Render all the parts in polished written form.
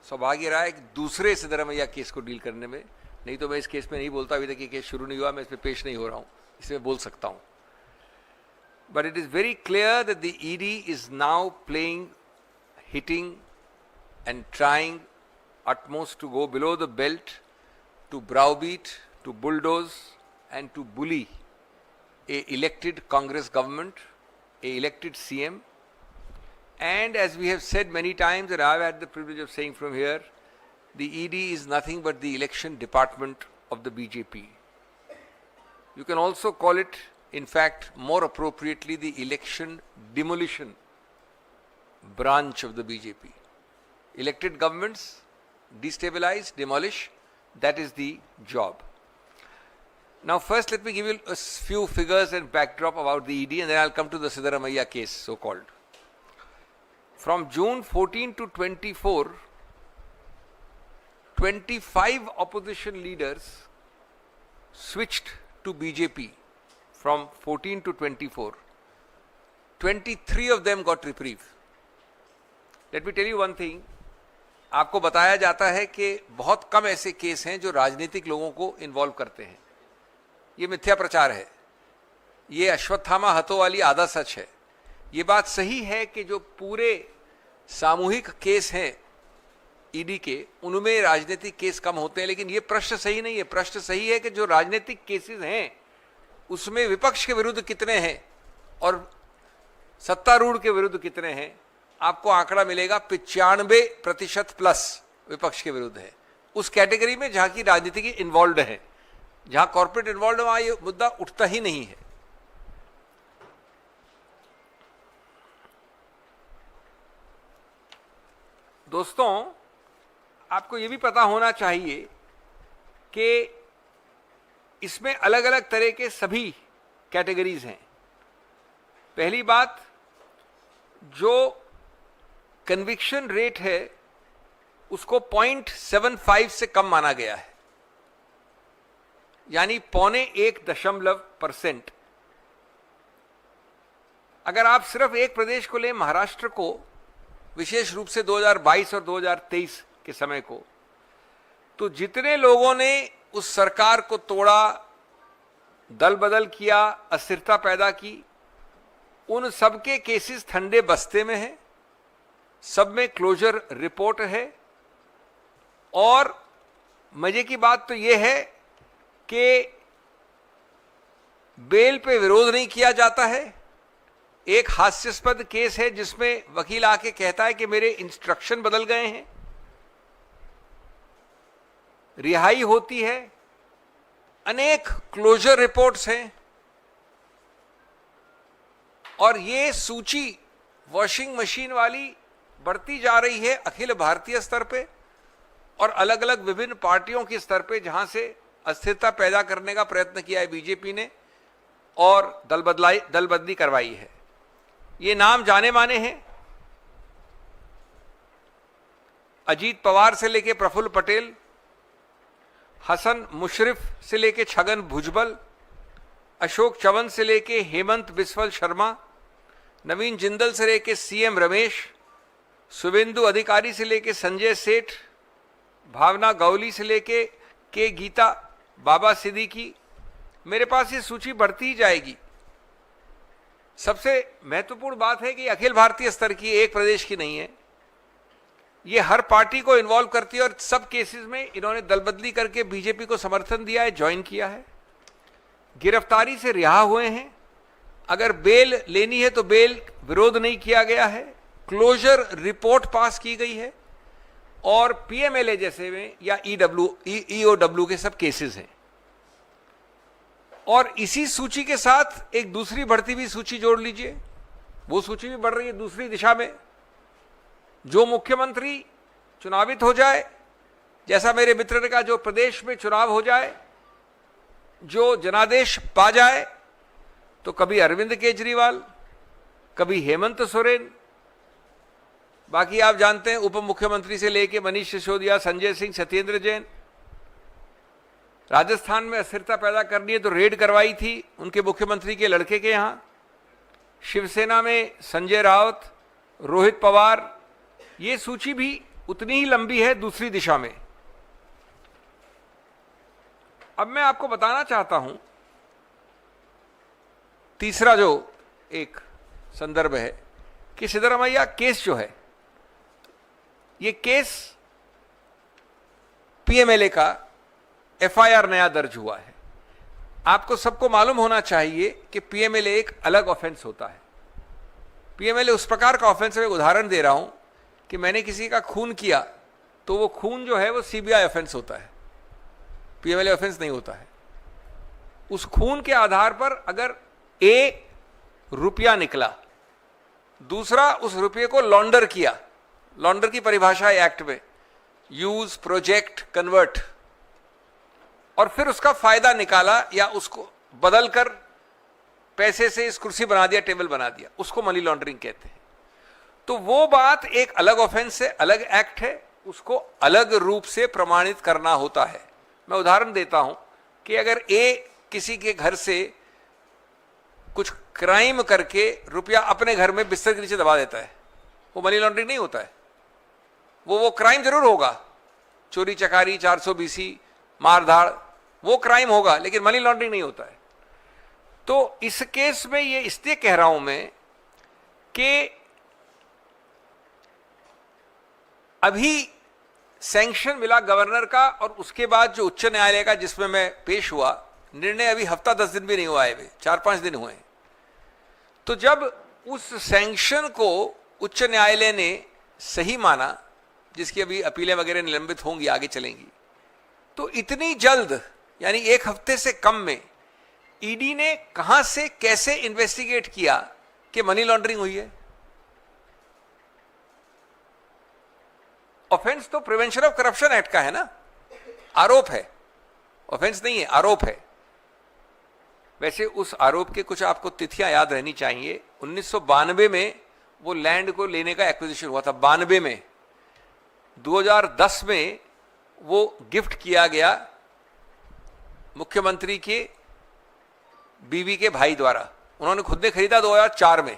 सौभाग्य रहा है कि दूसरे सिद्धरामैया केस को डील करने में, नहीं तो मैं इस केस में नहीं बोलता। अभी तक ये केस शुरू नहीं हुआ, मैं इस पर पेश नहीं हो रहा हूं, इसमें बोल सकता हूं। But it is very clear that the ED is now playing, hitting and trying utmost to go below the belt, to browbeat, to bulldoze and to bully a elected Congress government, a elected CM. And as we have said many times, and I've had the privilege of saying from here, the ED is nothing but the election department of the BJP. You can also call it, in fact, more appropriately, the election demolition branch of the BJP. Elected governments destabilize, demolish, that is the job. Now first let me give you a few figures and backdrop about the ED, and then I'll come to the Siddaramaiah case, so called. From June 14 to 24, 25 opposition leaders switched to BJP from 14 to 24. 23 of them got reprieve. Let me tell you one thing. आपको बताया जाता है कि बहुत कम ऐसे case हैं जो राजनीतिक लोगों को इन्वॉल्व करते हैं। ये मिथ्या प्रचार है, ये अश्वत्थामा हथों वाली आधा सच है। ये बात सही है कि जो पूरे सामूहिक केस हैं ईडी के, उनमें राजनीतिक केस कम होते हैं, लेकिन ये प्रश्न सही नहीं है। प्रश्न सही है कि जो राजनीतिक केसेस हैं उसमें विपक्ष के विरुद्ध कितने हैं और सत्तारूढ़ के विरुद्ध कितने हैं। आपको आंकड़ा मिलेगा 95% प्लस विपक्ष के विरुद्ध है। उस कैटेगरी में जहां की राजनीति की इन्वॉल्व है, जहां कॉर्पोरेट इन्वॉल्व है, वहां ये मुद्दा उठता ही नहीं है। दोस्तों, आपको ये भी पता होना चाहिए कि इसमें अलग अलग तरह के सभी कैटेगरीज हैं। पहली बात, जो कन्विक्शन रेट है उसको 0.75 से कम माना गया है, यानी 0.1%। अगर आप सिर्फ एक प्रदेश को लें, महाराष्ट्र को, विशेष रूप से 2022 और 2023 के समय को, तो जितने लोगों ने उस सरकार को तोड़ा, दल बदल किया, अस्थिरता पैदा की, उन सबके केसेस ठंडे बस्ते में हैं, सब में क्लोजर रिपोर्ट है। और मजे की बात तो यह है कि बेल पे विरोध नहीं किया जाता है। एक हास्यास्पद केस है जिसमें वकील आके कहता है कि मेरे इंस्ट्रक्शन बदल गए हैं, रिहाई होती है। अनेक क्लोजर रिपोर्ट्स हैं और ये सूची वॉशिंग मशीन वाली बढ़ती जा रही है अखिल भारतीय स्तर पे और अलग अलग विभिन्न पार्टियों के स्तर पे, जहां से अस्थिरता पैदा करने का प्रयत्न किया है बीजेपी ने और दल बदली करवाई है। ये नाम जाने माने हैं, अजीत पवार से लेके प्रफुल्ल पटेल, हसन मुशर्रफ से लेके छगन भुजबल, अशोक चवन से लेके हेमंत बिस्वल शर्मा, नवीन जिंदल से लेके सीएम रमेश, शुभेंदु अधिकारी से लेके संजय सेठ, भावना गौली से लेके के गीता, बाबा सिद्दीकी। मेरे पास ये सूची बढ़ती ही जाएगी। सबसे महत्वपूर्ण बात है कि अखिल भारतीय स्तर की, एक प्रदेश की नहीं है। ये हर पार्टी को इन्वॉल्व करती है और सब केसेस में इन्होंने दल बदली करके बीजेपी को समर्थन दिया है, ज्वाइन किया है। गिरफ्तारी से रिहा हुए हैं। अगर बेल लेनी है तो बेल विरोध नहीं किया गया है। क्लोजर रिपोर्ट पास की गई है और पीएमएलए जैसे में या ईओडब्ल्यू के सब केसेस हैं। और इसी सूची के साथ एक दूसरी बढ़ती हुई सूची जोड़ लीजिए, वो सूची भी बढ़ रही है दूसरी दिशा में। जो मुख्यमंत्री चुनावित हो जाए, जैसा मेरे मित्र ने कहा, जो प्रदेश में चुनाव हो जाए, जो जनादेश पा जाए, तो कभी अरविंद केजरीवाल, कभी हेमंत सोरेन, बाकी आप जानते हैं उप मुख्यमंत्री से लेके मनीष सिसोदिया, संजय सिंह, सत्येंद्र जैन। राजस्थान में अस्थिरता पैदा करनी है तो रेड करवाई थी उनके मुख्यमंत्री के लड़के के यहां। शिवसेना में संजय राउत, रोहित पवार, ये सूची भी उतनी ही लंबी है दूसरी दिशा में। अब मैं आपको बताना चाहता हूं, तीसरा जो एक संदर्भ है कि सिद्धरामैया केस जो है, ये केस पीएमएलए का एफआईआर नया दर्ज हुआ है। आपको सबको मालूम होना चाहिए कि पीएमएलए एक अलग ऑफेंस होता है। पीएमएलए उस प्रकार का ऑफेंस है, एक उदाहरण दे रहा हूं कि मैंने किसी का खून किया तो वो खून जो है वो सीबीआई ऑफेंस होता है, पीएमएलए ऑफेंस नहीं होता है। उस खून के आधार पर अगर ए रुपया निकला, दूसरा उस रुपये को लॉन्डर किया, लॉन्डर की परिभाषा है एक्ट में, यूज, प्रोजेक्ट, कन्वर्ट, और फिर उसका फायदा निकाला या उसको बदलकर पैसे से इस कुर्सी बना दिया, टेबल बना दिया, उसको मनी लॉन्ड्रिंग कहते हैं। तो वो बात एक अलग ऑफेंस है, अलग एक्ट है, उसको अलग रूप से प्रमाणित करना होता है। मैं उदाहरण देता हूं कि अगर ए किसी के घर से कुछ क्राइम करके रुपया अपने घर में बिस्तर के नीचे दबा देता है, वो मनी लॉन्ड्रिंग नहीं होता है। वो क्राइम जरूर होगा, चोरी चकारी, 420, मारधाड़, वो क्राइम होगा, लेकिन मनी लॉन्ड्रिंग नहीं होता है। तो इस केस में ये इसलिए कह रहा हूं मैं कि अभी सैंक्शन मिला गवर्नर का, और उसके बाद जो उच्च न्यायालय का जिसमें मैं पेश हुआ, निर्णय अभी हफ्ता 10 दिन भी नहीं हुआ है, 4-5 दिन हुए। तो जब उस सैंक्शन को उच्च न्यायालय ने सही माना, जिसकी अभी अपीलें वगैरह निलंबित होंगी, आगे चलेंगी, तो इतनी जल्द यानी 1 हफ्ते से कम में ईडी ने कहां से कैसे इन्वेस्टिगेट किया कि मनी लॉन्ड्रिंग हुई है। ऑफेंस तो प्रिवेंशन ऑफ करप्शन एक्ट का है ना, आरोप है, ऑफेंस नहीं है, आरोप है। वैसे उस आरोप के कुछ आपको तिथियां याद रहनी चाहिए। 1992 में वो लैंड को लेने का एक्विजिशन हुआ था, 92 में। 2010 में वो गिफ्ट किया गया मुख्यमंत्री के बीवी के भाई द्वारा, उन्होंने खुद ने खरीदा 2004 में,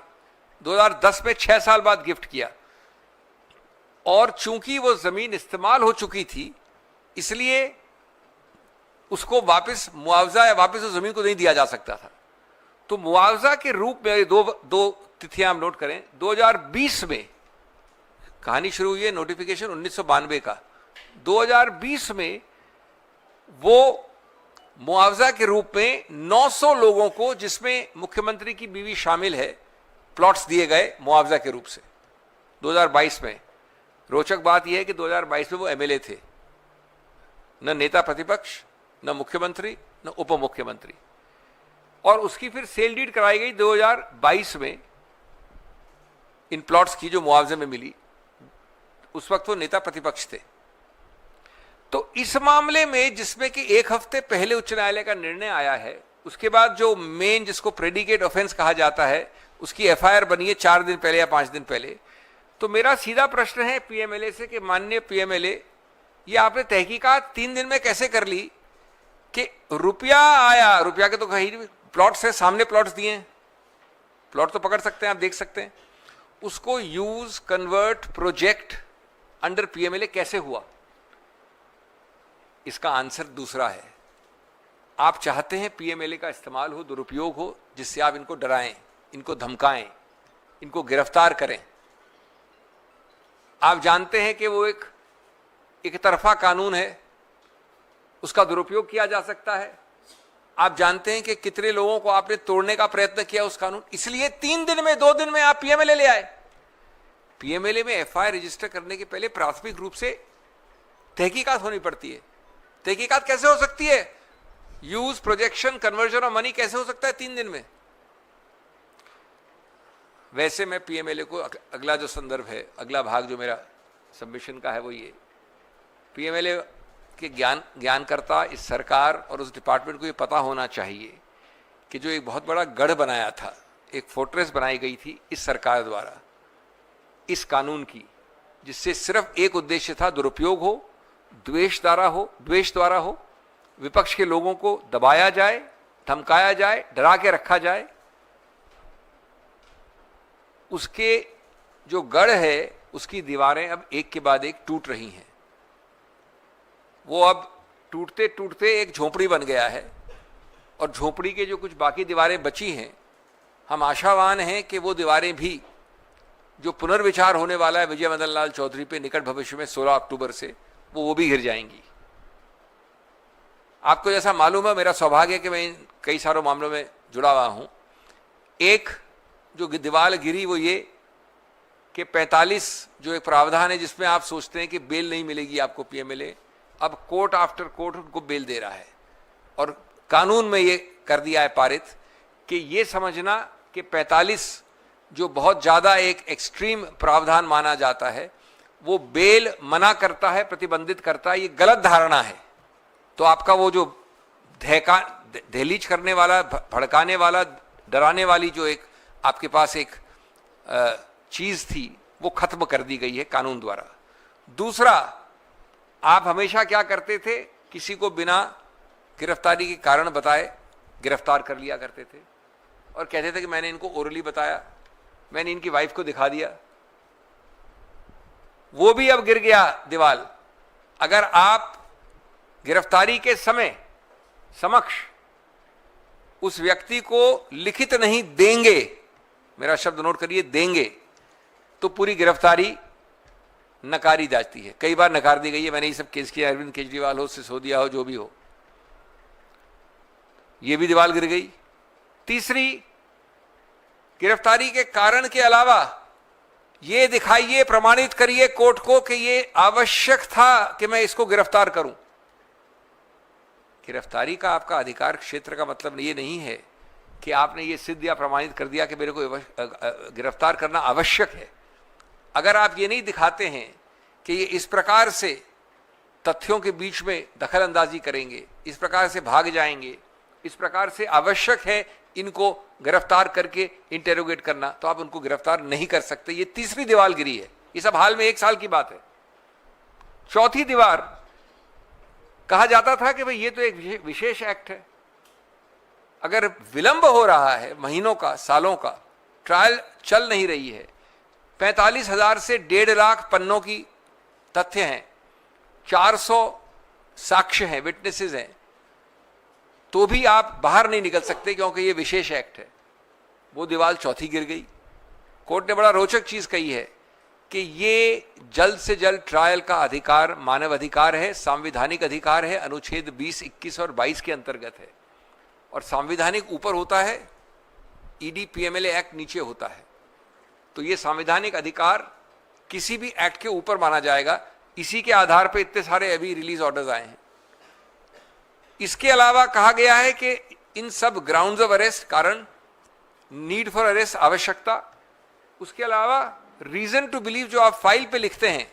2010 में 6 साल बाद गिफ्ट किया। और चूंकि वो जमीन इस्तेमाल हो चुकी थी, इसलिए उसको वापस मुआवजा या वापस उस जमीन को नहीं दिया जा सकता था। तो मुआवजा के रूप में दो तिथियां हम नोट करें। 2020 में कहानी शुरू हुई है, नोटिफिकेशन 1992 का। 2020 में वो मुआवजा के रूप में 900 लोगों को, जिसमें मुख्यमंत्री की बीवी शामिल है, प्लॉट्स दिए गए मुआवजा के रूप से 2022 में। रोचक बात यह है कि 2022 में वो एमएलए थे, न नेता प्रतिपक्ष, न मुख्यमंत्री, न उप मुख्यमंत्री। और उसकी फिर सेल डीड कराई गई 2022 में इन प्लॉट्स की, जो मुआवजे में मिली। उस वक्त वो नेता प्रतिपक्ष थे। तो इस मामले में, जिसमें कि 1 हफ्ते पहले उच्च न्यायालय का निर्णय आया है, उसके बाद जो मेन, जिसको प्रेडिकेट ऑफेंस कहा जाता है, उसकी एफआईआर बनी है 4 दिन पहले या 5 दिन पहले। तो मेरा सीधा प्रश्न है पीएमएलए से कि माननीय पीएमएलए, ये आपने तहकीकात 3 दिन में कैसे कर ली कि रुपया आया, रुपया के तो कहीं प्लॉट्स है, सामने प्लॉट्स दिए हैं, प्लॉट तो पकड़ सकते हैं, आप देख सकते हैं, उसको use, convert, project under PMLA कैसे हुआ? इसका आंसर दूसरा है। आप चाहते हैं पीएमएलए का इस्तेमाल हो, दुरुपयोग हो, जिससे आप इनको डराएं, इनको धमकाएं, इनको गिरफ्तार करें। आप जानते हैं कि वो एक तरफा कानून है, उसका दुरुपयोग किया जा सकता है। आप जानते हैं कि कितने लोगों को आपने तोड़ने का प्रयत्न किया उस कानून, इसलिए 3 दिन में, 2 दिन में आप पीएमएलए ले आए। पीएमएलए में एफआईआर रजिस्टर करने के पहले प्राथमिक रूप से तहकीकात होनी पड़ती है। तहकीकात कैसे हो सकती है? Use, projection, conversion of money कैसे हो सकता है 3 दिन में? वैसे मैं पीएमएलए को अगला जो संदर्भ है, अगला भाग जो मेरा सबमिशन का है, वो ये, पीएमएलए के ज्ञानकर्ता, इस सरकार और उस डिपार्टमेंट को ये पता होना चाहिए कि जो एक बहुत बड़ा गढ़ बनाया था, एक फोर्ट्रेस बनाई गई थी इस सरकार द्वारा इस कानून की, जिससे सिर्फ एक उद्देश्य था, दुरुपयोग हो, द्वेष द्वारा हो, विपक्ष के लोगों को दबाया जाए, धमकाया जाए, डरा के रखा जाए। उसके जो गढ़ है उसकी दीवारें अब एक के बाद एक टूट रही हैं। वो अब टूटते टूटते एक झोपड़ी बन गया है, और झोपड़ी के जो कुछ बाकी दीवारें बची हैं, हम आशावान हैं कि वो दीवारें भी, जो पुनर्विचार होने वाला है विजय मदन लाल चौधरी पे निकट भविष्य में 16 अक्टूबर से, वो भी गिर जाएंगी। आपको जैसा मालूम है, मेरा सौभाग्य है कि मैं इन कई सारों मामलों में जुड़ा हुआ हूं। एक जो दीवार गिरी वो ये कि 45 जो एक प्रावधान है जिसमें आप सोचते हैं कि बेल नहीं मिलेगी आपको पीएमएलए, अब कोर्ट आफ्टर कोर्ट उनको बेल दे रहा है, और कानून में ये कर दिया है पारित कि ये समझना कि 45 जो बहुत ज्यादा एक एक्सट्रीम प्रावधान माना जाता है, वो बेल मना करता है, प्रतिबंधित करता है, ये गलत धारणा है। तो आपका वो जो दहलीज करने वाला, भड़काने वाला, डराने वाली जो एक आपके पास एक चीज थी, वो खत्म कर दी गई है कानून द्वारा। दूसरा, आप हमेशा क्या करते थे, किसी को बिना गिरफ्तारी के कारण बताए गिरफ्तार कर लिया करते थे, और कहते थे कि मैंने इनको ओरली बताया, मैंने इनकी वाइफ को दिखा दिया। वो भी अब गिर गया दीवाल। अगर आप गिरफ्तारी के समय समक्ष उस व्यक्ति को लिखित नहीं देंगे, मेरा शब्द नोट करिए, देंगे, तो पूरी गिरफ्तारी नकारी जाती है। कई बार नकार दी गई है, मैंने ये सब केस किया, अरविंद केजरीवाल हो, सिसोदिया हो, जो भी हो, ये भी दीवार गिर गई। तीसरी, गिरफ्तारी के कारण के अलावा ये दिखाइए, प्रमाणित करिए कोर्ट को कि ये आवश्यक था कि मैं इसको गिरफ्तार करूं। गिरफ्तारी का आपका अधिकार क्षेत्र का मतलब ये नहीं है कि आपने ये सिद्ध या प्रमाणित कर दिया कि मेरे को गिरफ्तार करना आवश्यक है। अगर आप ये नहीं दिखाते हैं कि ये इस प्रकार से तथ्यों के बीच में दखल अंदाजी करेंगे, इस प्रकार से भाग जाएंगे, इस प्रकार से आवश्यक है इनको गिरफ्तार करके इंटेरोगेट करना, तो आप उनको गिरफ्तार नहीं कर सकते। ये तीसरी दीवार गिरी है। ये सब हाल में 1 साल की बात है। चौथी दीवार, कहा जाता था कि भाई ये तो एक विशेष एक्ट है, अगर विलंब हो रहा है महीनों का, सालों का, ट्रायल चल नहीं रही है, 45,000 से 1.5 लाख पन्नों की तथ्य हैं, 400 साक्ष्य हैं, विटनेसेस हैं, तो भी आप बाहर नहीं निकल सकते क्योंकि ये विशेष एक्ट है। वो दीवार चौथी गिर गई। कोर्ट ने बड़ा रोचक चीज कही है कि ये जल्द से जल्द ट्रायल का अधिकार मानव अधिकार है, संवैधानिक अधिकार है, अनुच्छेद 20, 21 और 22 के अंतर्गत है, और संवैधानिक ऊपर होता है, ईडी पीएमएलए एक्ट नीचे होता है। तो ये संवैधानिक अधिकार किसी भी एक्ट के ऊपर माना जाएगा। इसी के आधार पर इतने सारे अभी रिलीज ऑर्डर्स आए हैं। इसके अलावा कहा गया है कि इन सब ग्राउंड्स ऑफ अरेस्ट, कारण, नीड फॉर अरेस्ट, आवश्यकता, उसके अलावा रीजन टू बिलीव जो आप फाइल पे लिखते हैं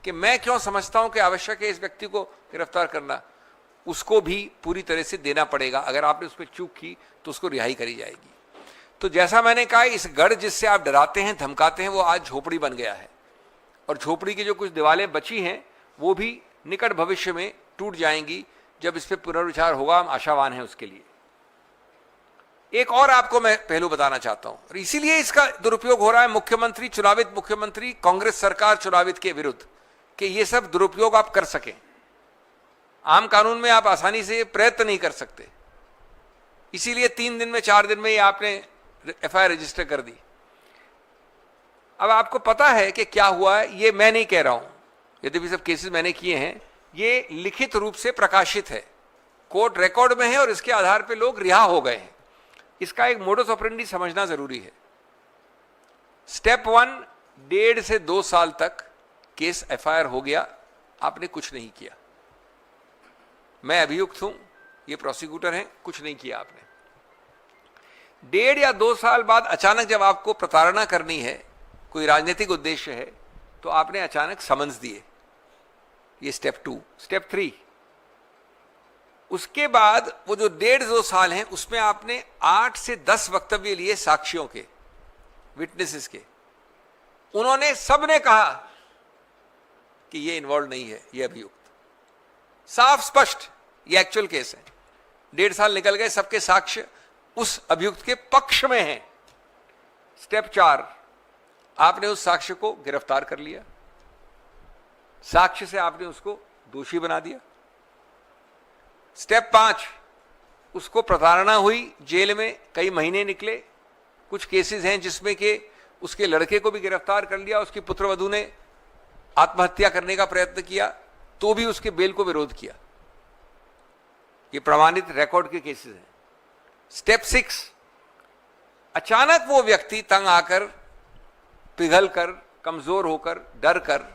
कि मैं क्यों समझता हूं कि आवश्यक है इस व्यक्ति को गिरफ्तार करना, उसको भी पूरी तरह से देना पड़ेगा। अगर आपने उस पर चूक की तो उसको रिहाई करी जाएगी। तो जैसा मैंने कहा, इस गढ़ जिससे आप डराते हैं, धमकाते हैं, वो आज झोपड़ी बन गया है, और झोपड़ी की जो कुछ दीवारें बची हैं वो भी निकट भविष्य में टूट जाएंगी। जब इस पर पुनर्विचार होगा, हम आशावान हैं उसके लिए। एक और आपको मैं पहलू बताना चाहता हूं, और इसीलिए इसका दुरुपयोग हो रहा है मुख्यमंत्री, चुनावित मुख्यमंत्री, कांग्रेस सरकार चुनावित के विरुद्ध, कि ये सब दुरुपयोग आप कर सकें। आम कानून में आप आसानी से प्रयत्न नहीं कर सकते, इसीलिए 3 दिन में, 4 दिन में ये आपने एफआईआर रजिस्टर कर दी। अब आपको पता है कि क्या हुआ है, ये मैं नहीं कह रहा हूं, यद्यपि सब केसेस मैंने किए हैं, ये लिखित रूप से प्रकाशित है, कोर्ट रिकॉर्ड में है, और इसके आधार पर लोग रिहा हो गए हैं। इसका एक मोडस ऑपरेंडी समझना जरूरी है। स्टेप 1, 1.5 से 2 साल तक केस एफआईआर हो गया, आपने कुछ नहीं किया। मैं अभियुक्त हूं, ये प्रोसिक्यूटर हैं, कुछ नहीं किया आपने। 1.5 या 2 साल बाद अचानक जब आपको प्रताड़ना करनी है, कोई राजनीतिक उद्देश्य है, तो आपने अचानक समन्स दिए, ये स्टेप 2। स्टेप 3, उसके बाद वो जो 1.5-2 साल हैं, उसमें आपने 8 से 10 वक्तव्य लिए साक्षियों के, विटनेसेस के। उन्होंने, सबने कहा कि ये इन्वॉल्व नहीं है, ये अभियुक्त, साफ स्पष्ट, ये एक्चुअल केस है। 1.5 साल निकल गए, सबके साक्ष्य उस अभियुक्त के पक्ष में हैं। स्टेप 4, आपने उस साक्ष्य को गिरफ्तार कर लिया, साक्ष्य से आपने उसको दोषी बना दिया। स्टेप 5, उसको प्रताड़ना हुई, जेल में कई महीने निकले। कुछ केसेस हैं जिसमें कि उसके लड़के को भी गिरफ्तार कर लिया, उसकी पुत्रवधू ने आत्महत्या करने का प्रयत्न किया तो भी उसके बेल को विरोध किया। ये प्रमाणित रिकॉर्ड के केसेस हैं। स्टेप 6, अचानक वो व्यक्ति तंग आकर, पिघल कर, कमजोर होकर, डर कर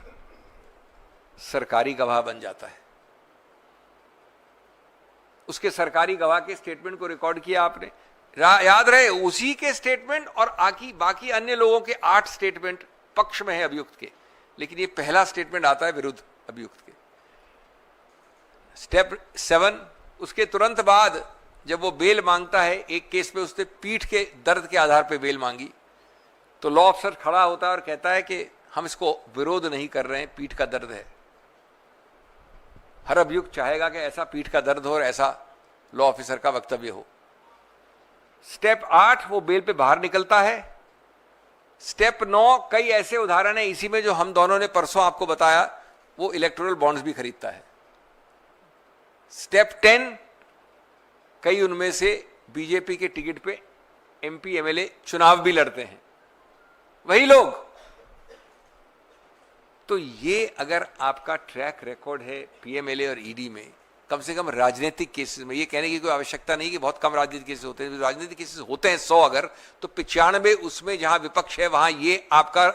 सरकारी गवाह बन जाता है। उसके सरकारी गवाह के स्टेटमेंट को रिकॉर्ड किया आपने, याद रहे उसी के स्टेटमेंट और बाकी अन्य लोगों के 8 स्टेटमेंट पक्ष में है अभियुक्त के, लेकिन ये पहला स्टेटमेंट आता है विरुद्ध अभियुक्त के। स्टेप 7, उसके तुरंत बाद जब वो बेल मांगता है, एक केस में उसने पीठ के दर्द के आधार पर बेल मांगी, तो लॉ अफसर खड़ा होता है और कहता है कि हम इसको विरोध नहीं कर रहे हैं, पीठ का दर्द है। हर अभियुक्त चाहेगा कि ऐसा पीठ का दर्द हो और ऐसा लॉ ऑफिसर का वक्तव्य हो। स्टेप 8, वो बेल पे बाहर निकलता है। स्टेप 9, कई ऐसे उदाहरण है इसी में जो हम दोनों ने परसों आपको बताया, वो इलेक्टोरल बॉन्ड्स भी खरीदता है। स्टेप 10, कई उनमें से बीजेपी के टिकट पे एमपी एमएलए चुनाव भी लड़ते हैं, वही लोग। तो ये अगर आपका ट्रैक रिकॉर्ड है पीएमएलए और ईडी में, कम से कम राजनीतिक केसेस में, ये कहने की कोई आवश्यकता नहीं कि बहुत कम राजनीतिक केसेस होते हैं, राजनीतिक केसेस होते हैं 100 अगर, तो 95 उसमें जहां विपक्ष है वहां ये आपका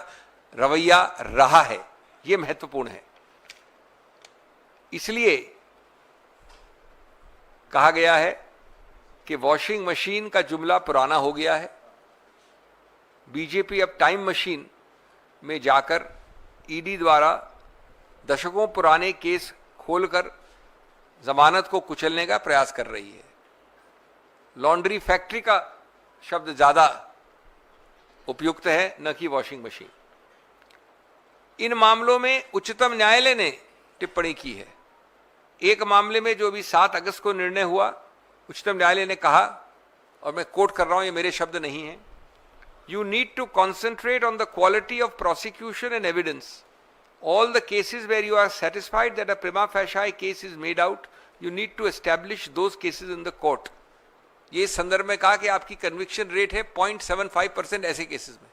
रवैया रहा है, ये महत्वपूर्ण है। इसलिए कहा गया है कि वॉशिंग मशीन का जुमला पुराना हो गया है। बीजेपी अब टाइम मशीन में जाकर ईडी द्वारा दशकों पुराने केस खोलकर जमानत को कुचलने का प्रयास कर रही है। लॉन्ड्री फैक्ट्री का शब्द ज्यादा उपयुक्त है, न कि वॉशिंग मशीन। इन मामलों में उच्चतम न्यायालय ने टिप्पणी की है। एक मामले में जो भी 7 अगस्त को निर्णय हुआ, उच्चतम न्यायालय ने कहा, और मैं कोट कर रहा हूं, ये मेरे शब्द नहीं हैं, You need to concentrate on the quality of prosecution and evidence. All the cases where you are satisfied that a prima facie case is made out, you need to establish those cases in the court. ये इस संदर्भ में कहा कि आपकी conviction rate है 0.75% ऐसे cases में.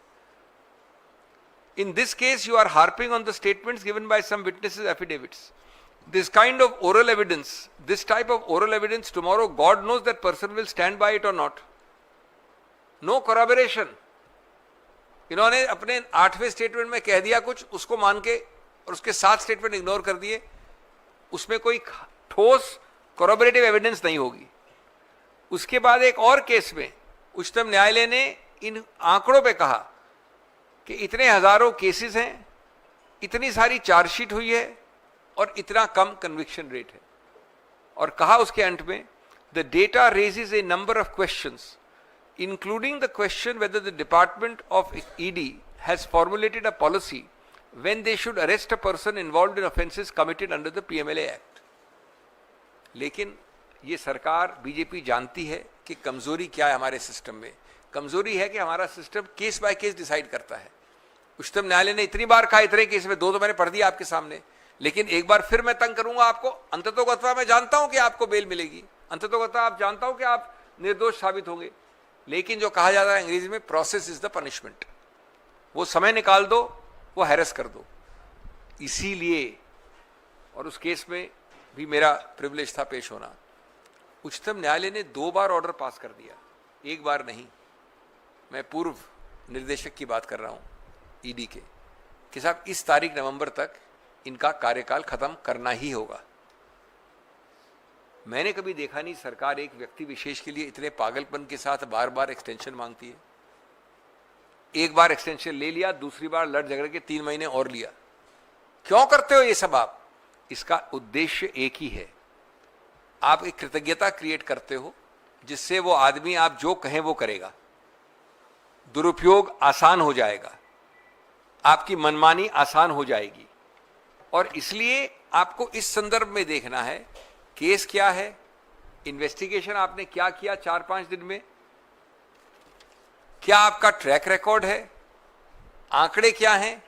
In this case, you are harping on the statements given by some witnesses' affidavits. This kind of oral evidence, this type of oral evidence, tomorrow God knows that person will stand by it or not. No corroboration. इन्होंने अपने 8वें statement में कह दिया कुछ, उसको मान के, और उसके 7 स्टेटमेंट इग्नोर कर दिए, उसमें कोई ठोस कोरोबरेटिव एविडेंस नहीं होगी। उसके बाद एक और केस में उच्चतम न्यायालय ने इन आंकड़ों पे कहा कि इतने हजारों केसेस हैं, इतनी सारी चार्जशीट हुई है और इतना कम कन्विक्शन रेट है, और कहा उसके अंत में, the data raises A number of questions including the question whether the Department of ED has formulated a policy when they should arrest a person involved in offences committed under the PMLA Act. लेकिन ये सरकार BJP जानती है कि कमजोरी क्या है हमारे सिस्टम में। कमजोरी है कि हमारा system case by case decide करता है। उच्चतम न्यायालय ने इतनी बार कहा, इतने केस में 2 तो मैंने पढ़ दिया आपके सामने, लेकिन एक बार फिर मैं तंग करूंगा आपको। अंततोगत्वा मैं जानता हूं कि आपको बेल मिलेगी, अंततोगत्वा आप जानता हूं कि आप निर्दोष साबित होंगे, लेकिन जो कहा जाता है अंग्रेजी में, प्रोसेस इज द पनिशमेंट। वो समय निकाल दो, वो हैरेस कर दो। इसीलिए, और उस केस में भी मेरा प्रिविलेज था पेश होना, उच्चतम न्यायालय ने 2 बार ऑर्डर पास कर दिया, एक बार नहीं। मैं पूर्व निर्देशक की बात कर रहा हूं ईडी के, कि साहब इस तारीख नवंबर तक इनका कार्यकाल खत्म करना ही होगा। मैंने कभी देखा नहीं सरकार एक व्यक्ति विशेष के लिए इतने पागलपन के साथ बार बार एक्सटेंशन मांगती है। एक बार एक्सटेंशन ले लिया, दूसरी बार लड़ झगड़ के 3 महीने और लिया। क्यों करते हो ये सब आप? इसका उद्देश्य एक ही है, आप एक कृतज्ञता क्रिएट करते हो जिससे वो आदमी आप जो कहें वो करेगा, दुरुपयोग आसान हो जाएगा, आपकी मनमानी आसान हो जाएगी। और इसलिए आपको इस संदर्भ में देखना है, केस क्या है, इन्वेस्टिगेशन आपने क्या किया 4-5 दिन में, क्या आपका ट्रैक रिकॉर्ड है, आंकड़े क्या हैं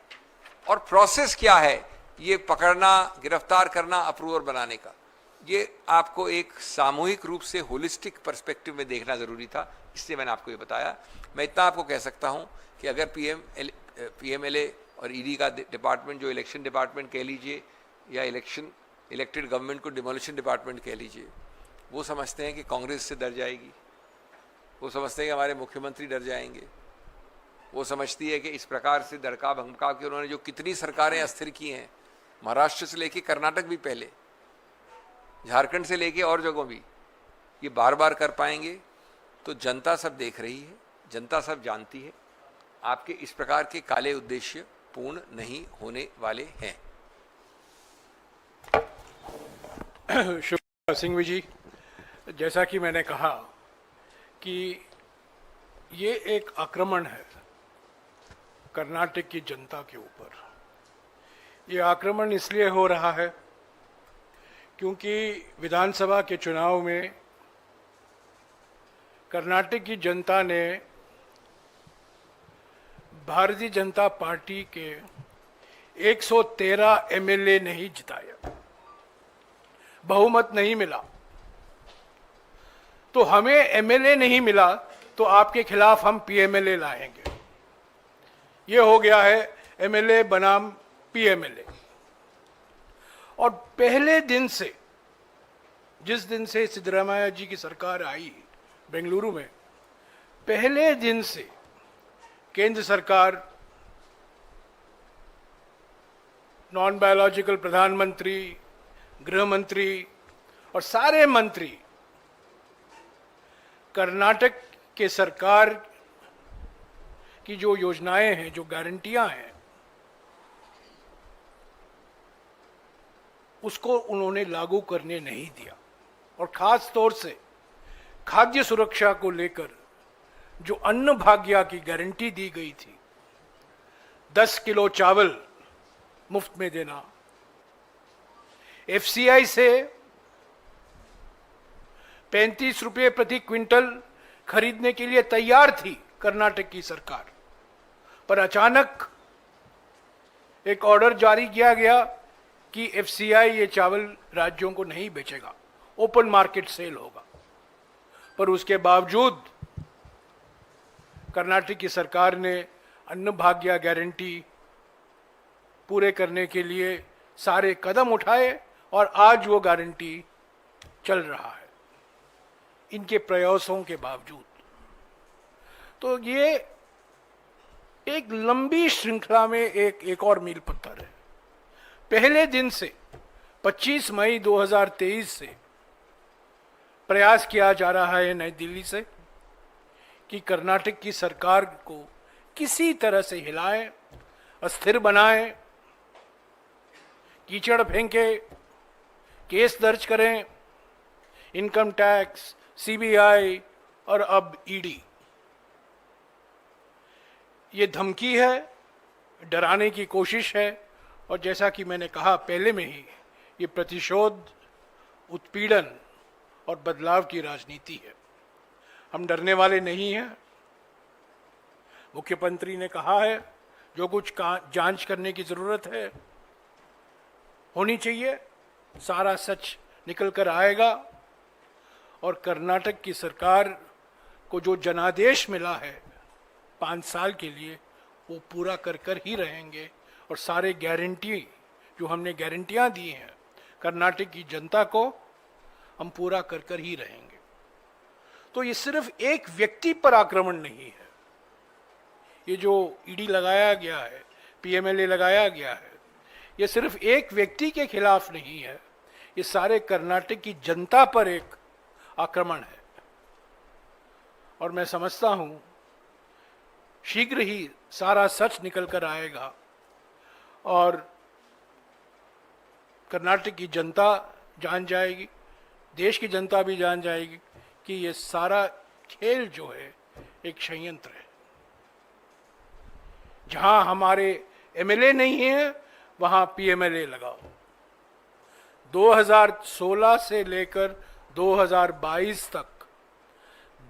और प्रोसेस क्या है ये पकड़ना, गिरफ्तार करना, अप्रूवर बनाने का, ये आपको एक सामूहिक रूप से होलिस्टिक पर्सपेक्टिव में देखना जरूरी था, इसलिए मैंने आपको ये बताया। मैं इतना आपको कह सकता हूं कि अगर पीएमएलए और ईडी का डिपार्टमेंट, जो इलेक्शन डिपार्टमेंट कह लीजिए या इलेक्टेड गवर्नमेंट को डिमोलिशन डिपार्टमेंट कह लीजिए, वो समझते हैं कि कांग्रेस से डर जाएगी, वो समझते हैं कि हमारे मुख्यमंत्री डर जाएंगे, वो समझती है कि इस प्रकार से धड़का भमका के उन्होंने जो कितनी सरकारें अस्थिर की हैं, महाराष्ट्र से लेके कर्नाटक भी पहले, झारखंड से लेके और जगहों भी, ये बार बार कर पाएंगे। तो जनता सब देख रही है, जनता सब जानती है, आपके इस प्रकार के काले उद्देश्य पूर्ण नहीं होने वाले हैं। शुभ सिंह जी, जैसा कि मैंने कहा कि ये एक आक्रमण है कर्नाटक की जनता के ऊपर। ये आक्रमण इसलिए हो रहा है क्योंकि विधानसभा के चुनाव में कर्नाटक की जनता ने भारतीय जनता पार्टी के 113 एमएलए नहीं जिताया, बहुमत नहीं मिला। तो हमें एमएलए नहीं मिला तो आपके खिलाफ हम पीएमएलए लाएंगे। ये हो गया है एमएलए बनाम पीएमएलए। और पहले दिन से, जिस दिन से सिद्धरामैया जी की सरकार आई बेंगलुरु में, पहले दिन से केंद्र सरकार, नॉन बायोलॉजिकल प्रधानमंत्री, गृह मंत्री और सारे मंत्री कर्नाटक के सरकार की जो योजनाएं हैं, जो गारंटियां हैं, उसको उन्होंने लागू करने नहीं दिया। और खास तौर से खाद्य सुरक्षा को लेकर जो अन्न भाग्य की गारंटी दी गई थी, 10 किलो चावल मुफ्त में देना, एफसीआई से 35 रुपये प्रति क्विंटल खरीदने के लिए तैयार थी कर्नाटक की सरकार, पर अचानक एक ऑर्डर जारी किया गया कि एफसीआई ये चावल राज्यों को नहीं बेचेगा, ओपन मार्केट सेल होगा। पर उसके बावजूद कर्नाटक की सरकार ने अन्न भाग्य गारंटी पूरे करने के लिए सारे कदम उठाए और आज वो गारंटी चल रहा है इनके प्रयासों के बावजूद। तो ये एक लंबी श्रृंखला में एक और मील पत्थर है। पहले दिन से 25 मई 2023 से प्रयास किया जा रहा है नई दिल्ली से कि कर्नाटक की सरकार को किसी तरह से हिलाएं, अस्थिर बनाएं, कीचड़ फेंके, केस दर्ज करें, इनकम टैक्स, सीबीआई और अब ईडी। ये धमकी है, डराने की कोशिश है। और जैसा कि मैंने कहा पहले में ही, ये प्रतिशोध, उत्पीड़न और बदलाव की राजनीति है। हम डरने वाले नहीं हैं। मुख्यमंत्री ने कहा है जो कुछ जांच करने की जरूरत है होनी चाहिए, सारा सच निकल कर आएगा। और कर्नाटक की सरकार को जो जनादेश मिला है 5 साल के लिए, वो पूरा कर ही रहेंगे। और सारे गारंटी जो हमने गारंटियां दी हैं कर्नाटक की जनता को, हम पूरा कर ही रहेंगे। तो ये सिर्फ एक व्यक्ति पर आक्रमण नहीं है। ये जो ईडी लगाया गया है, पीएमएलए लगाया गया है, ये सिर्फ एक व्यक्ति के खिलाफ नहीं है, ये सारे कर्नाटक की जनता पर एक आक्रमण है। और मैं समझता हूं शीघ्र ही सारा सच निकल कर आएगा और कर्नाटक की जनता जान जाएगी, देश की जनता भी जान जाएगी कि ये सारा खेल जो है एक षड्यंत्र है। जहां हमारे एमएलए नहीं है वहां पीएमएलए लगाओ। 2016 से लेकर 2022 तक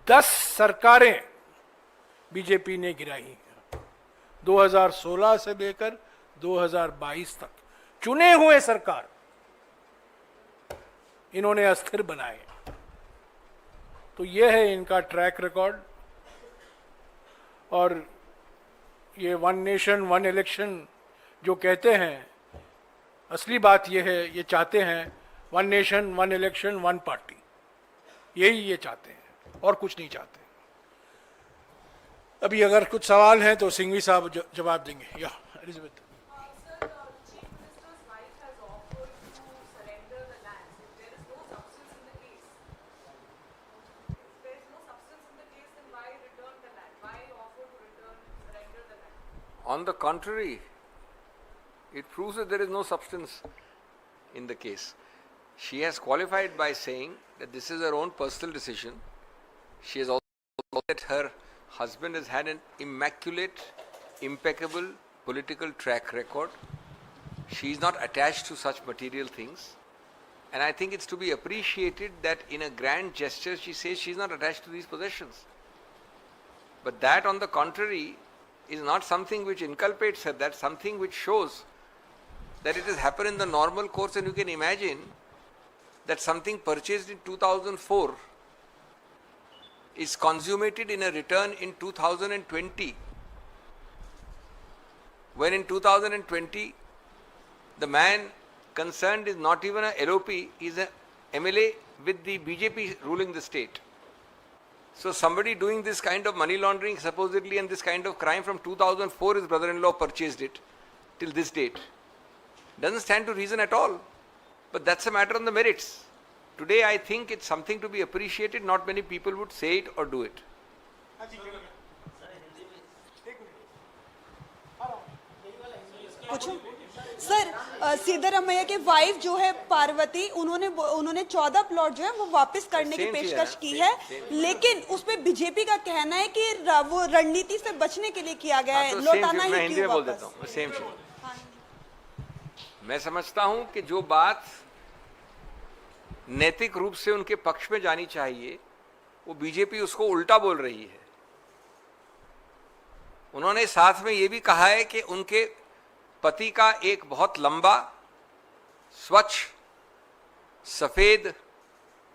10 सरकारें बीजेपी ने गिराई हैं। 2016 से लेकर 2022 तक चुने हुए सरकार इन्होंने अस्थिर बनाए। तो यह है इनका ट्रैक रिकॉर्ड। और ये वन नेशन वन इलेक्शन जो कहते हैं, असली बात यह है, ये चाहते हैं one nation one election one party, यही ये चाहते हैं और कुछ नहीं चाहते। अभी अगर कुछ सवाल हैं तो सिंघवी साहब जवाब देंगे। या Elizabeth. On the contrary, it proves that there is no substance in the case. She has qualified by saying that this is her own personal decision. She has also said that her husband has had an immaculate, impeccable political track record. She is not attached to such material things. And I think it's to be appreciated that in a grand gesture she says she is not attached to these possessions. But that, on the contrary, is not something which inculpates her. That's something which shows that it has happened in the normal course. And you can imagine that something purchased in 2004 is consummated in a return in 2020, when in 2020 the man concerned is not even a LOP, he is a MLA with the BJP ruling the state. So somebody doing this kind of money laundering supposedly and this kind of crime from 2004, his brother-in-law purchased it till this date. Doesn't stand to reason at all. But that's a matter on the merits. Today I think it's something to be appreciated. Not many people would say it or do it. पूछूं? Sir, Siddaramaiah के wife जो है पार्वती, उन्होंने 14 plot जो है वो वापस करने की पेशकश की है, लेकिन उसमें बीजेपी का कहना है कि वो रणनीति से बचने के लिए किया गया है, लौटाना ही क्यों वापस। मैं समझता हूं कि जो बात नैतिक रूप से उनके पक्ष में जानी चाहिए वो बीजेपी उसको उल्टा बोल रही है। उन्होंने साथ में ये भी कहा है कि उनके पति का एक बहुत लंबा, स्वच्छ, सफेद,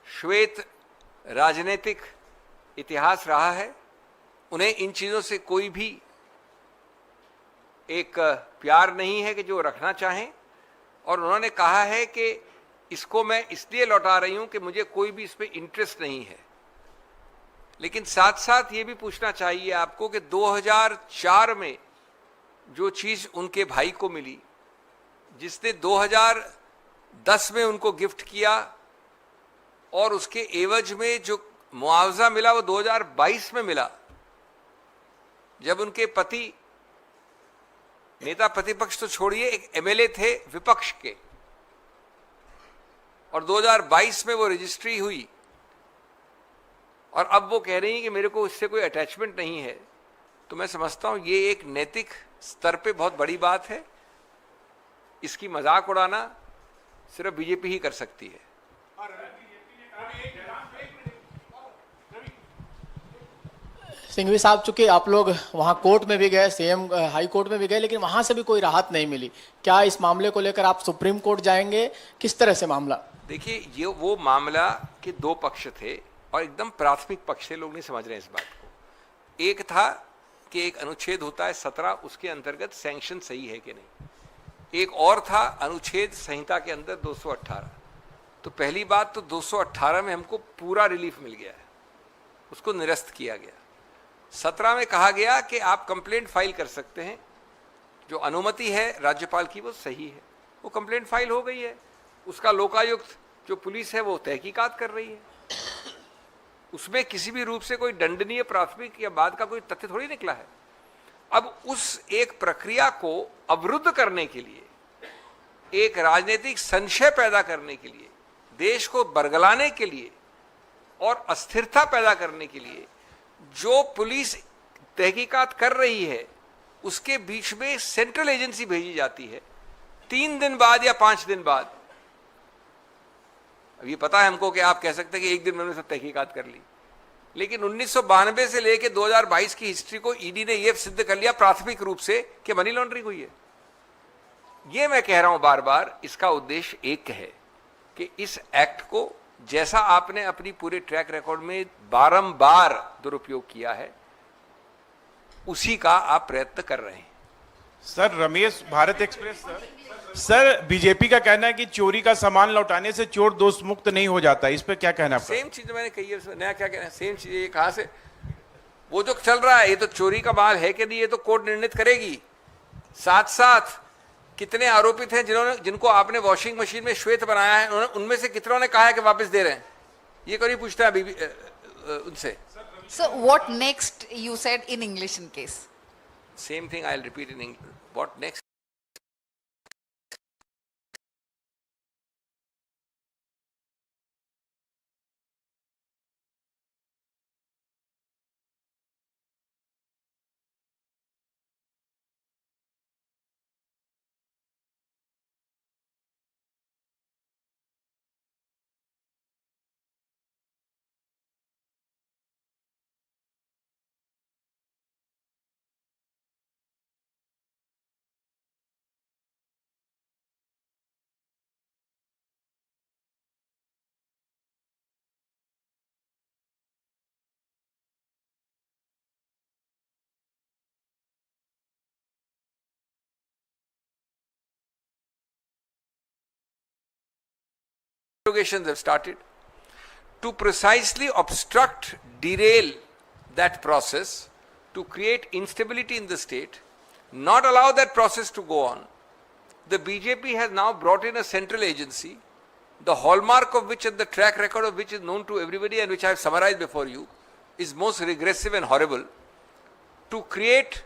श्वेत राजनीतिक इतिहास रहा है। उन्हें इन चीजों से कोई भी एक प्यार नहीं है कि जो रखना चाहें। और उन्होंने कहा है कि इसको मैं इसलिए लौटा रही हूं कि मुझे कोई भी इस पे इंटरेस्ट नहीं है। लेकिन साथ साथ ये भी पूछना चाहिए आपको कि 2004 में जो चीज उनके भाई को मिली, जिसने 2010 में उनको गिफ्ट किया, और उसके एवज में जो मुआवजा मिला वो 2022 में मिला, जब उनके पति, नेता प्रतिपक्ष तो छोड़िए, एक एमएलए थे विपक्ष के, और 2022 में वो रजिस्ट्री हुई, और अब वो कह रही हैं कि मेरे को इससे कोई अटैचमेंट नहीं है। तो मैं समझता हूं ये एक नैतिक स्तर पे बहुत बड़ी बात है। इसकी मजाक उड़ाना सिर्फ बीजेपी ही कर सकती है। सिंघवी साहब, चूंकि आप लोग वहां कोर्ट में भी गए, सीएम हाई कोर्ट में भी गए, लेकिन वहां से भी कोई राहत नहीं मिली, क्या इस मामले को लेकर आप सुप्रीम कोर्ट जाएंगे? किस तरह से मामला? देखिए, ये वो मामला के दो पक्ष थे और एकदम प्राथमिक पक्ष थे, लोग नहीं समझ रहे हैं इस बात को। एक था कि एक अनुच्छेद होता है 17, उसके अंतर्गत सैंक्शन सही है कि नहीं। एक और था अनुच्छेद संहिता के अंदर 218। तो पहली बात तो 218 में हमको पूरा रिलीफ मिल गया है, उसको निरस्त किया गया। 17 में कहा गया कि आप कंप्लेंट फाइल कर सकते हैं, जो अनुमति है राज्यपाल की वो सही है, वो कंप्लेंट फाइल हो गई है। उसका लोकायुक्त जो पुलिस है वो तहकीकात कर रही है, उसमें किसी भी रूप से कोई दंडनीय प्राथमिक या बाद का कोई तथ्य थोड़ी निकला है। अब उस एक प्रक्रिया को अवरुद्ध करने के लिए, एक राजनीतिक संशय पैदा करने के लिए, देश को बरगलाने के लिए और अस्थिरता पैदा करने के लिए जो पुलिस तहकीकात कर रही है, उसके बीच में सेंट्रल एजेंसी भेजी जाती है 3 दिन बाद या 5 दिन बाद। अब ये पता है हमको कि आप कह सकते हैं कि एक दिन में उन्होंने सब तहकीकात कर ली, लेकिन 1992 से लेकर 2022 की हिस्ट्री को ईडी ने यह सिद्ध कर लिया प्राथमिक रूप से कि मनी लॉन्ड्रिंग हुई है। यह मैं कह रहा हूं बार बार, इसका उद्देश्य एक है कि इस एक्ट को जैसा आपने अपनी पूरे ट्रैक रिकॉर्ड में बारंबार दुरुपयोग किया है, उसी का आप प्रयत्न कर रहे हैं। Sir, Ramesh, Bharat express. Sir, BJP का कहना है कि चोरी का सामान लौटाने से चोर दोष मुक्त नहीं हो जाता, इस पे क्या कहना है? सेम चीज मैंने कही है, नया क्या कहना है? सेम चीज ये कहां से वो जो चल रहा है, ये तो चोरी का माल है कि नहीं, ये तो कोर्ट निर्णित करेगी। साथ साथ कितने आरोपित हैं जिनको आपने वॉशिंग मशीन में श्वेत बनाया है, उनमें से कितनों ने कहा है कि वापस दे रहे हैं? ये कोई पूछता है अभी उनसे। So what next you said in English in case? Same thing I'll repeat in English. What next? Interrogations have started to precisely obstruct, derail that process, to create instability in the state, not allow that process to go on. The BJP has now brought in a central agency, the hallmark of which and the track record of which is known to everybody and which I have summarized before you, is most regressive and horrible, to create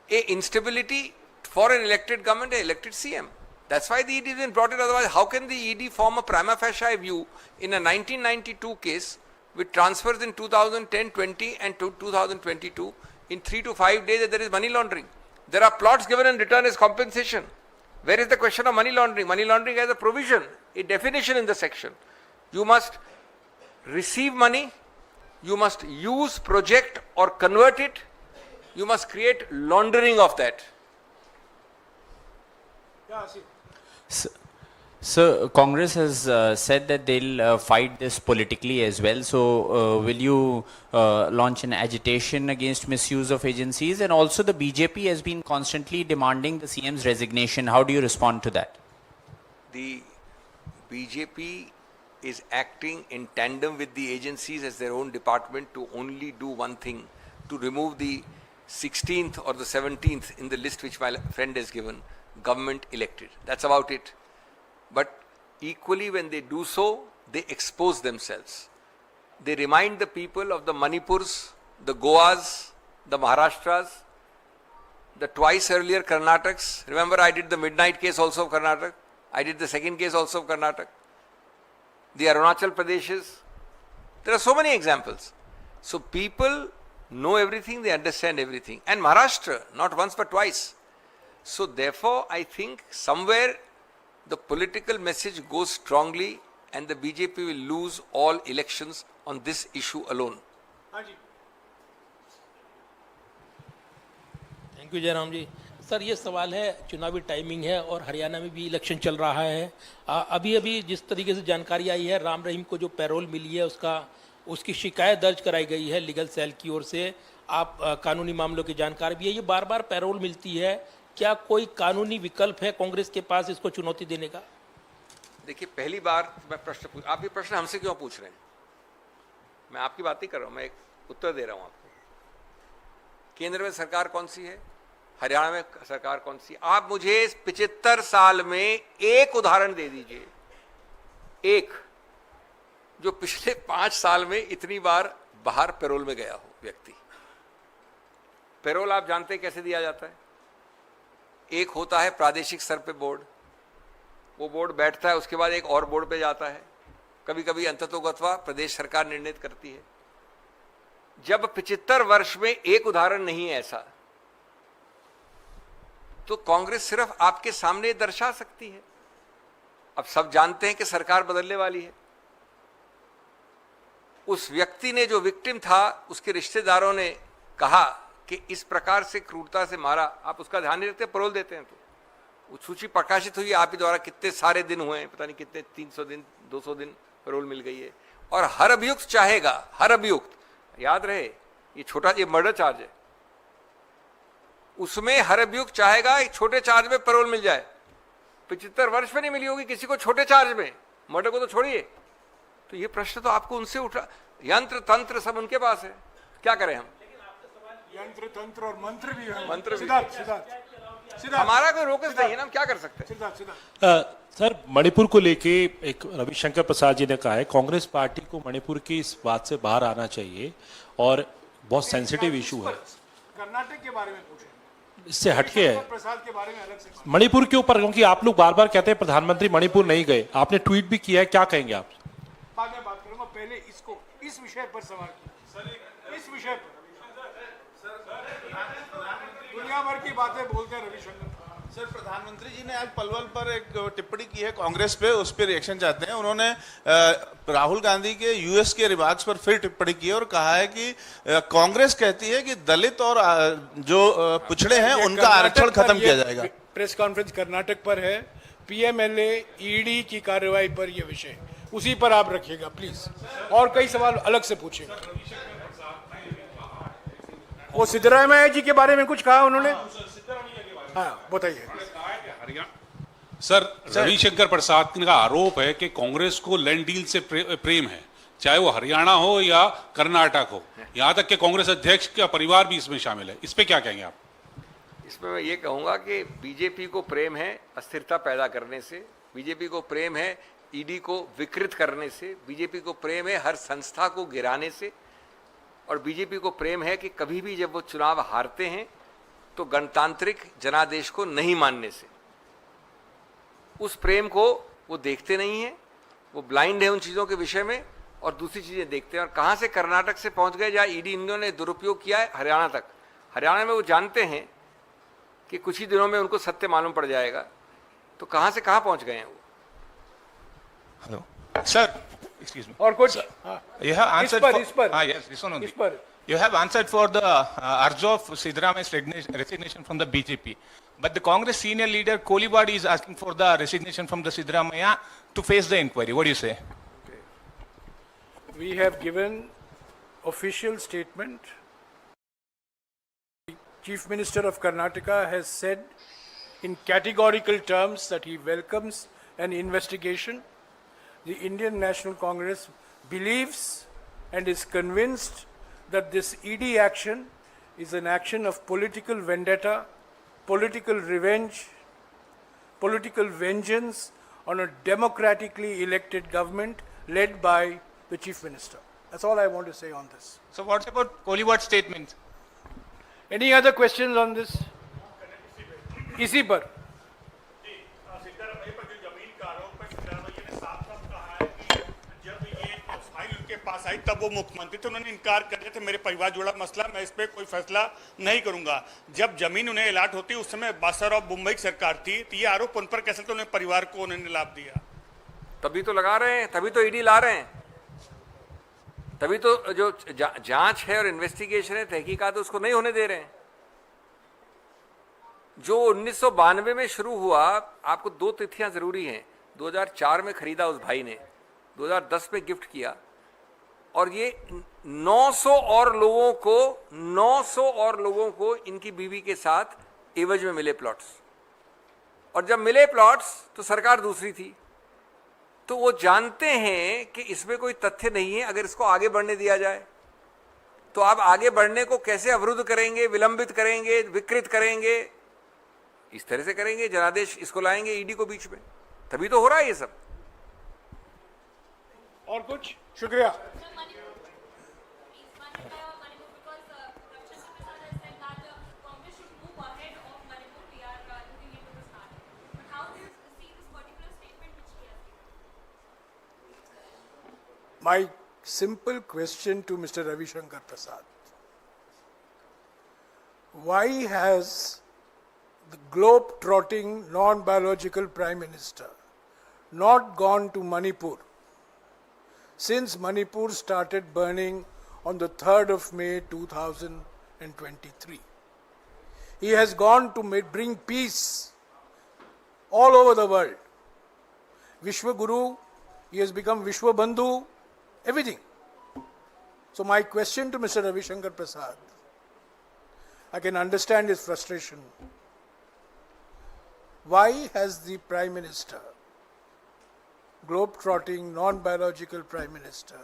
a instability for an elected government, an elected CM. That's why the ED has been brought in. Otherwise, how can the ED form a prima facie view in a 1992 case with transfers in 2010, 20 and 2022 in 3 to 5 days that there is money laundering? There are plots given in return as compensation. Where is the question of money laundering? Money laundering has a provision, a definition in the section. You must receive money, you must use, project or convert it, you must create laundering of that. So Congress has said that they'll fight this politically as well. So will you launch an agitation against misuse of agencies? And also the BJP has been constantly demanding the CM's resignation. How do you respond to that? The BJP is acting in tandem with the agencies as their own department to only do one thing, to remove the 16th or the 17th in the list which my friend has given, government elected. That's about it. But equally when they do so, they expose themselves. They remind the people of the Manipurs, the Goas, the Maharashtras, the twice earlier Karnataks. Remember, I did the midnight case also of Karnataka. I did the second case also of Karnataka. The Arunachal Pradeshes. There are so many examples. So people know everything, they understand everything. And Maharashtra, not once but twice. So therefore, I think somewhere the political message goes strongly and the BJP will lose all elections on this issue alone. Thank you Jairam ji. Sir, ये सवाल है, चुनावी timing है और हरियाणा में भी election चल रहा है। अभी अभी जिस तरीके से जानकारी आई है, राम रहीम को जो पैरोल मिली है उसकी शिकायत दर्ज कराई गई है लीगल सेल की ओर से। आप कानूनी मामलों की जानकारी भी है, ये बार बार पैरोल मिलती है, क्या कोई कानूनी विकल्प है कांग्रेस के पास इसको चुनौती देने का? देखिए, पहली बार मैं प्रश्न पूछ, आप ये प्रश्न हमसे क्यों पूछ रहे हैं? मैं आपकी बात नहीं कर रहा हूं, मैं एक उत्तर दे रहा हूं आपको। केंद्र में सरकार कौन सी है, हरियाणा में सरकार कौन सी? आप मुझे 75 साल में एक उदाहरण दे दीजिए, एक जो पिछले 5 साल में इतनी बार बाहर पैरोल में गया हो व्यक्ति। पैरोल आप जानते हैं कैसे दिया जाता है? एक होता है प्रादेशिक स्तर पे बोर्ड, वो बोर्ड बैठता है, उसके बाद एक और बोर्ड पे जाता है, कभी कभी अंततोगत्वा प्रदेश सरकार निर्णित करती है। जब 75 वर्ष में एक उदाहरण नहीं है ऐसा, तो कांग्रेस सिर्फ आपके सामने दर्शा सकती है। अब सब जानते हैं कि सरकार बदलने वाली है, उस व्यक्ति ने, जो विक्टिम था, उसके रिश्तेदारों ने कहा कि इस प्रकार से क्रूरता से मारा, आप उसका ध्यान नहीं रखते, परोल देते हैं। तो वो सूची प्रकाशित हुई आप ही द्वारा, कितने सारे दिन हुए हैं, पता नहीं कितने, 300 दिन 200 दिन परोल मिल गई है। और हर अभियुक्त चाहेगा, हर अभियुक्त, याद रहे ये छोटा, ये मर्डर चार्ज है, उसमें हर अभियुक्त चाहेगा एक छोटे चार्ज में परोल मिल जाए। 75 वर्ष में नहीं मिली होगी किसी को छोटे चार्ज में, मर्डर को तो छोड़िए। तो ये प्रश्न तो आपको उनसे उठा, यंत्र तंत्र सब उनके पास है, क्या करें हम? यंत्र तंत्र और मंत्र भी है। मंत्र भी। सिद्धार्थ हमारा कोई रोकस नहीं है ना, हम क्या कर सकते हैं? सिद्धार्थ सर, मणिपुर को लेके एक रविशंकर प्रसाद जी ने कहा है कांग्रेस पार्टी को मणिपुर की इस बात से बाहर आना चाहिए और बहुत सेंसिटिव इशू है। कर्नाटक के बारे में पूछे, इससे हटके है प्रसाद के बारे में अलग से। मणिपुर के ऊपर, क्योंकि आप लोग बार बार कहते हैं प्रधानमंत्री मणिपुर नहीं गए, आपने ट्वीट भी किया है, क्या कहेंगे आप? बाद में बात करूंगा, पहले इसको, इस विषय पर सवाल किया। इस विषय पर दुनिया भर की बातें बोलते हैं रविशंकर। सर, प्रधानमंत्री जी ने आज पलवल पर एक टिप्पणी की है कांग्रेस पे, उस पर रिएक्शन चाहते हैं। उन्होंने राहुल गांधी के यूएस के रिमार्क्स पर फिर टिप्पणी की और कहा है कि कांग्रेस कहती है कि दलित और जो पिछड़े हैं उनका आरक्षण खत्म किया जाएगा। प्रेस कॉन्फ्रेंस कर्नाटक पर है, पीएमएलए ईडी की कार्रवाई पर यह विषय, उसी पर आप रखिएगा प्लीज, और कई सवाल अलग से पूछेगा। वो सिद्धरामैया जी के बारे में कुछ कहा उन्होंने, हाँ बताइए। सर, रविशंकर प्रसाद का आरोप है कि कांग्रेस को लैंड डील से प्रेम है, चाहे वो हरियाणा हो या कर्नाटक हो, यहां तक कि कांग्रेस अध्यक्ष का परिवार भी इसमें शामिल है। इस पे क्या कहेंगे आप? इसमें मैं ये कहूंगा कि बीजेपी को प्रेम है अस्थिरता पैदा करने से, बीजेपी को प्रेम है ईडी को विकृत करने से, बीजेपी को प्रेम है हर संस्था को गिराने से, और बीजेपी को प्रेम है कि कभी भी जब वो चुनाव हारते हैं तो गणतांत्रिक जनादेश को नहीं मानने से। उस प्रेम को वो देखते नहीं है, वो ब्लाइंड है उन चीज़ों के विषय में, और दूसरी चीज़ें देखते हैं। और कहाँ से कर्नाटक से पहुँच गए जहाँ ईडी इन्होंने दुरुपयोग किया है हरियाणा तक। हरियाणा में वो जानते हैं कि कुछ ही दिनों में उनको सत्य मालूम पड़ जाएगा, तो कहाँ से कहाँ पहुँच गए हैं वो। Hello sir, excuse me. और कुछ You have answered इस पर yes, this one only. इस पर You have answered for the urge of Siddharamaia's resignation from the BJP. But the Congress senior leader Kolibadi is asking for the resignation from the Siddharamaiah to face the inquiry. What do you say? we have given official statement. The Chief Minister of Karnataka has said in categorical terms that he welcomes an investigation. The Indian National Congress believes and is convinced that this ED action is an action of political vendetta, political revenge, political vengeance on a democratically elected government led by the Chief Minister. That's all I want to say on this. So what's about Kolibadi's statement? Any other questions on this? इसी पर पास आई तब वो मुख्यमंत्री थे, उन्होंने इनकार कर दिया था मेरे परिवार जुड़ा मसला, मैं इस पे कोई फैसला नहीं करूंगा। जब जमीन उन्हें अलॉट होती उस समय बादशाह और मुंबई की सरकार थी, तो ये आरोप उन पर कैसे, तो उन्हें परिवार को उन्होंने लाभ दिया? तभी तो लगा रहे हैं, तभी तो ईडी ला रहे हैं, तभी तो जो जांच है और इन्वेस्टिगेशन है, तहकीकात, उसको नहीं होने दे रहे हैं। जो 1992 में शुरू हुआ, आपको दो तिथियां जरूरी हैं। 2004 में खरीदा उस भाई ने, 2010 में गिफ्ट किया, और ये 900 और लोगों को इनकी बीवी के साथ एवज में मिले प्लॉट्स, और जब मिले प्लॉट्स तो सरकार दूसरी थी। तो वो जानते हैं कि इसमें कोई तथ्य नहीं है, अगर इसको आगे बढ़ने दिया जाए तो आप आगे बढ़ने को कैसे अवरुद्ध करेंगे, विलंबित करेंगे, विकृत करेंगे, इस तरह से करेंगे, जनादेश इसको लाएंगे ईडी को बीच में, तभी तो हो रहा है ये सब। और कुछ? शुक्रिया। My simple question to Mr. Ravi Shankar Prasad. Why has the globe-trotting non-biological Prime Minister not gone to Manipur, since Manipur started burning on the 3rd of May 2023. He has gone to bring peace all over the world. Vishwa Guru, he has become Vishwa Bandhu, everything. So my question to Mr. Ravi Shankar Prasad, I can understand his frustration. Why has the Prime Minister, globe-trotting, non-biological Prime Minister,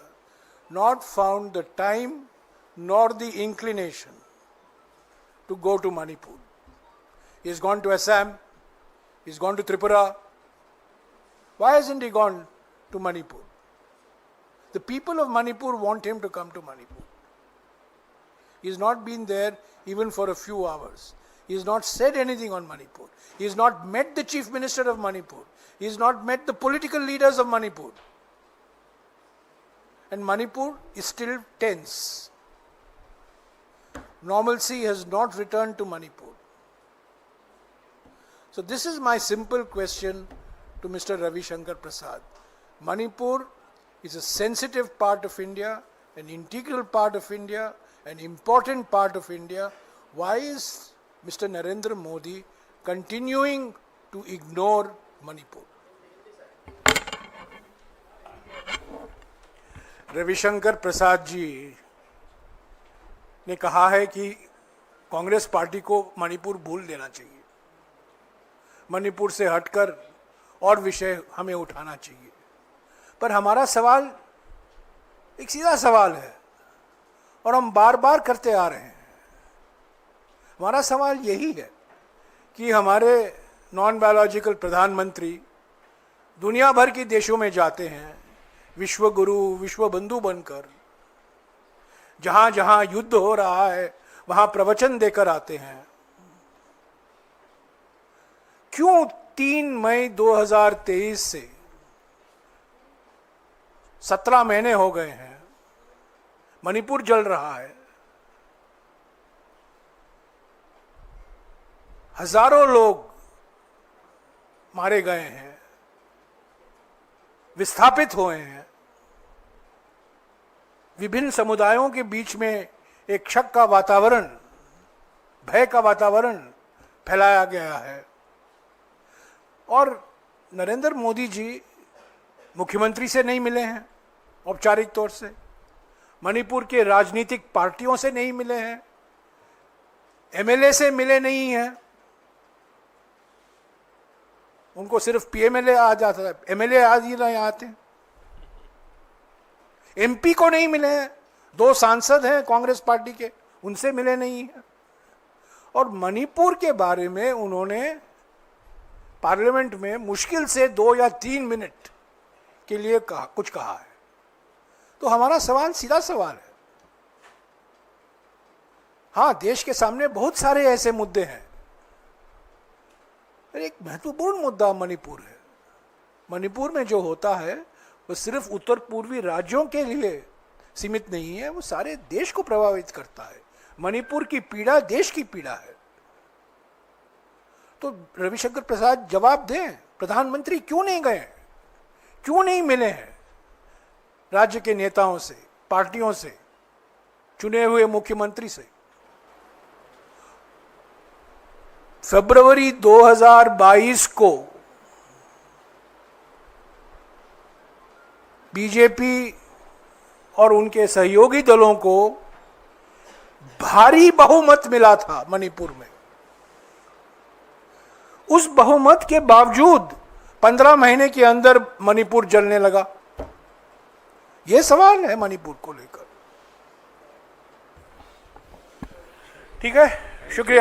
not found the time nor the inclination to go to Manipur? He has gone to Assam, he's gone to Tripura. Why hasn't he gone to Manipur? The people of Manipur want him to come to Manipur. He has not been there even for a few hours. He has not said anything on Manipur. He has not met the Chief Minister of Manipur. He has not met the political leaders of Manipur. And Manipur is still tense. Normalcy has not returned to Manipur. So this is my simple question to Mr. Ravi Shankar Prasad. Manipur is a sensitive part of India, an integral part of India, an important part of India. Why is Mr. Narendra Modi continuing to ignore Manipur? Ravishankar Prasad ji ने कहा है कि Congress party को मणिपुर भूल देना चाहिए, मणिपुर से हटकर और विषय हमें उठाना चाहिए। पर हमारा सवाल एक सीधा सवाल है और हम बार बार करते आ रहे हैं। हमारा सवाल यही है कि हमारे नॉन बायोलॉजिकल प्रधानमंत्री दुनिया भर के देशों में जाते हैं विश्व गुरु, विश्व बंधु बनकर, जहां जहां युद्ध हो रहा है वहां प्रवचन देकर आते हैं। क्यों 3 मई 2023 से 17 महीने हो गए हैं, मणिपुर जल रहा है, हजारों लोग मारे गए हैं, विस्थापित हुए हैं, विभिन्न समुदायों के बीच में एक शक का वातावरण, भय का वातावरण फैलाया गया है। और नरेंद्र मोदी जी मुख्यमंत्री से नहीं मिले हैं औपचारिक तौर से, मणिपुर के राजनीतिक पार्टियों से नहीं मिले हैं, एमएलए से मिले नहीं हैं। उनको सिर्फ पीएमएलए आ जाता है, एमएलए आज ही नहीं आते हैं। एमपी को नहीं मिले हैं, 2 सांसद हैं कांग्रेस पार्टी के, उनसे मिले नहीं हैं। और मणिपुर के बारे में उन्होंने पार्लियामेंट में मुश्किल से 2 या 3 मिनट के लिए कुछ कहा है। तो हमारा सवाल सीधा सवाल है। हाँ, देश के सामने बहुत सारे ऐसे मुद्दे हैं, एक महत्वपूर्ण मुद्दा मणिपुर है। मणिपुर में जो होता है वो सिर्फ उत्तर पूर्वी राज्यों के लिए सीमित नहीं है, वो सारे देश को प्रभावित करता है। मणिपुर की पीड़ा देश की पीड़ा है। तो रविशंकर प्रसाद जवाब दें, प्रधानमंत्री क्यों नहीं गए, क्यों नहीं मिले हैं राज्य के नेताओं से, पार्टियों से, चुने हुए मुख्यमंत्री से? फरवरी 2022 को बीजेपी और उनके सहयोगी दलों को भारी बहुमत मिला था मणिपुर में। उस बहुमत के बावजूद 15 महीने के अंदर मणिपुर जलने लगा। यह सवाल है मणिपुर को लेकर। ठीक है, शुक्रिया।